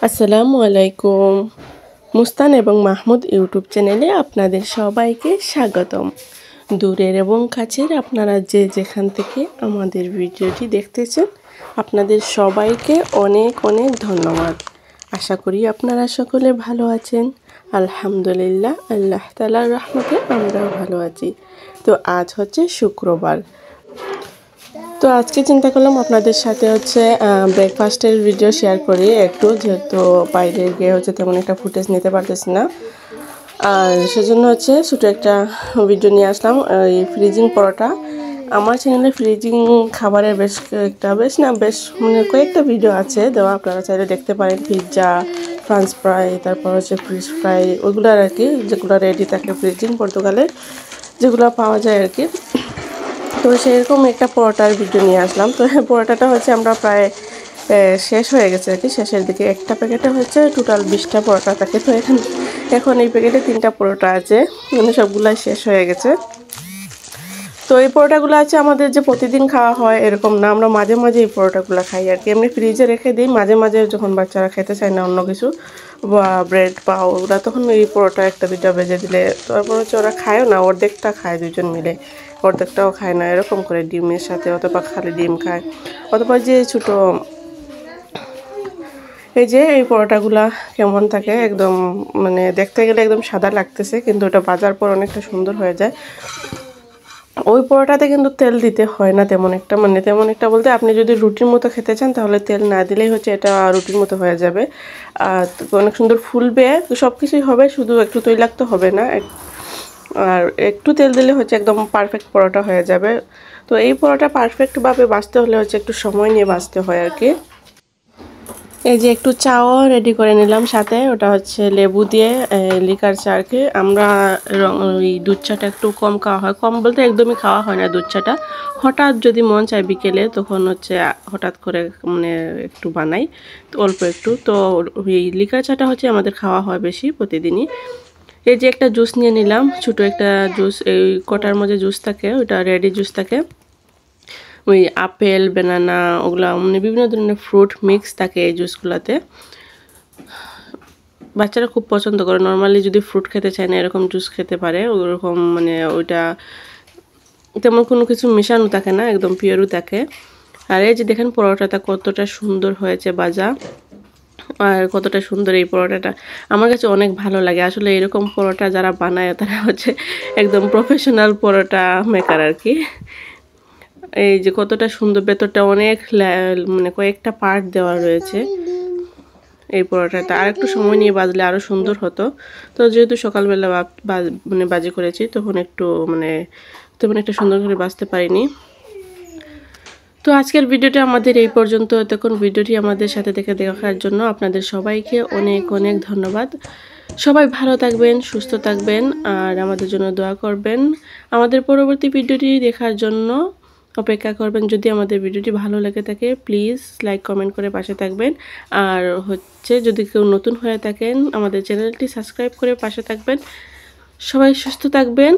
আসসালামু আলাইকুম। মুস্তান এবং মাহমুদ ইউটিউব চ্যানেলে আপনাদের সবাইকে স্বাগতম। দূরের এবং কাছের আপনারা যে যেখান থেকে আমাদের ভিডিওটি দেখতেছেন, আপনাদের সবাইকে অনেক অনেক ধন্যবাদ। আশা করি আপনারা সকলে ভালো আছেন। আলহামদুলিল্লাহ, আল্লাহ তাআলার রহমতে আমরাও ভালো আছি। তো আজ হচ্ছে শুক্রবার। তো আজকে চিন্তা করলাম আপনাদের সাথে ব্রেকফাস্টের ভিডিও শেয়ার করি একটু, যেহেতু বাইরে গিয়ে তেমন একটা ফুটেজ নিতে পারতেছি না, আর সেজন্য ছোটো একটা ভিডিও নিয়ে আসলাম। এই ফ্রিজিং পরোটা, আমার চ্যানেলে ফ্রিজিং খাবারের বেশ কয়েকটা ভিডিও আছে দেওয়া, আপনারা চাইলে দেখতে পারেন। পিৎজা, ফ্রান্স ফ্রাই, তারপর ফিশ ফ্রাই, ওইগুলো আর কি, যেগুলো রেডি থাকে ফ্রিজিং পর্তুগালে যেগুলো পাওয়া যায় আর কি। তো সেরকম একটা পরোটার ভিডিও নিয়ে আসলাম। তো পরোটাটা আমরা প্রায় শেষ হয়ে গেছে আর কি, শেষের দিকে। একটা প্যাকেটে টোটাল 20টা পরোটা থাকে। তো এখন এই প্যাকেটে 3টা পরোটা আছে, সবগুলাই শেষ হয়ে গেছে। তো এই পরোটাগুলো আমাদের যে প্রতিদিন খাওয়া হয় এরকম না, আমরা মাঝে মাঝে এই পরোটাগুলো খাই আর কি। এমনি ফ্রিজে রেখে দিই, মাঝে মাঝে যখন বাচ্চারা খেতে চায় না অন্য কিছু বা ব্রেড পাও ওরা, তখন এই পরোটা একটা দুইটা ভেজে দিলে তারপর ওরা খায়ও না, অর্ধেকটা খায় দুজন মিলে, অর্ধেকটাও খায় না, এরকম করে ডিমের সাথে, অথবা খালি ডিম খায়, অথবা যে ছোটো এই পরোটাগুলা কেমন থাকে একদম, দেখতে গেলে একদম সাদা লাগতেছে, কিন্তু ওটা ভাজার পর অনেকটা সুন্দর হয়ে যায়। ওই পরোটাতে কিন্তু তেল দিতে হয় না তেমন একটা বলতে, আপনি যদি রুটির মতো খেতে চান তাহলে তেল না দিলেই এটা রুটির মতো হয়ে যাবে, আর অনেক সুন্দর ফুলবে, সব কিছুই হবে, শুধু একটু তৈলাক্ত হবে না, আর একটু তেল দিলে একদম পারফেক্ট পরোটা হয়ে যাবে। তো এই পরোটা পারফেক্টভাবে ভাজতে হলে একটু সময় নিয়ে ভাজতে হয় আর কি। এই যে একটু চাও রেডি করে নিলাম, সাথে ওটা লেবু দিয়ে লিকার চা আর কি। আমরা ওই দুধ চাটা একটু কম খাওয়া হয়, কম বলতে একদমই খাওয়া হয় না দুধ চাটা। হঠাৎ যদি মন চায় বিকেলে, তখন হঠাৎ করে একটু বানাই, তো অল্প একটু। তো ওই লিকার চাটা আমাদের খাওয়া হয় বেশি প্রতিদিনই। এই যে একটা জুস নিয়ে নিলাম, ছোটো একটা জুস, এই কটার মধ্যে জুস থাকে, ওটা রেডি জুস থাকে, ওই আপেল, বেনানা, ওগুলা বিভিন্ন ধরনের ফ্রুট মিক্স থাকে এই জুসগুলোতে। বাচ্চারা খুব পছন্দ করে, নর্মালি যদি ফ্রুট খেতে চায় না এরকম জুস খেতে পারে, ওরকম ওইটা তেমন কোনো কিছু মেশানো থাকে না, একদম পিওরও থাকে। আর এই যে দেখেন পরোটাটা কতটা সুন্দর হয়েছে ভাজা, আর কতটা সুন্দর এই পরোটাটা, আমার কাছে অনেক ভালো লাগে আসলে। এরকম পরোটা যারা বানায় তারা একদম প্রফেশনাল পরোটা মেকার আর কি। এই যে কতটা সুন্দর, ভেতরটা অনেক কয়েকটা পার্ট দেওয়া রয়েছে এই পরোটাটা। আর একটু সময় নিয়ে বাজলে আরও সুন্দর হতো। তো যেহেতু সকালবেলা বাজি করেছি, তখন একটু তেমন একটা সুন্দর করে বাজতে পারিনি। তো আজকের ভিডিওটা আমাদের এই পর্যন্ত। তখন ভিডিওটি আমাদের সাথে দেখার জন্য আপনাদের সবাইকে অনেক অনেক ধন্যবাদ। সবাই ভালো থাকবেন, সুস্থ থাকবেন, আর আমাদের জন্য দোয়া করবেন। আমাদের পরবর্তী ভিডিওটি দেখার জন্য অপেক্ষা করবেন। যদি আমাদের ভিডিওটি ভালো লেগে থাকে প্লিজ লাইক কমেন্ট করে পাশে থাকবেন, আর যদি কেউ নতুন হয়ে থাকেন আমাদের চ্যানেলটি সাবস্ক্রাইব করে পাশে থাকবেন। সবাই সুস্থ থাকবেন,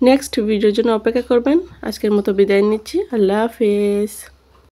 নেক্সট ভিডিওর জন্য অপেক্ষা করবেন। আজকের মতো বিদায় নিচ্ছি, আল্লাহ হাফেজ।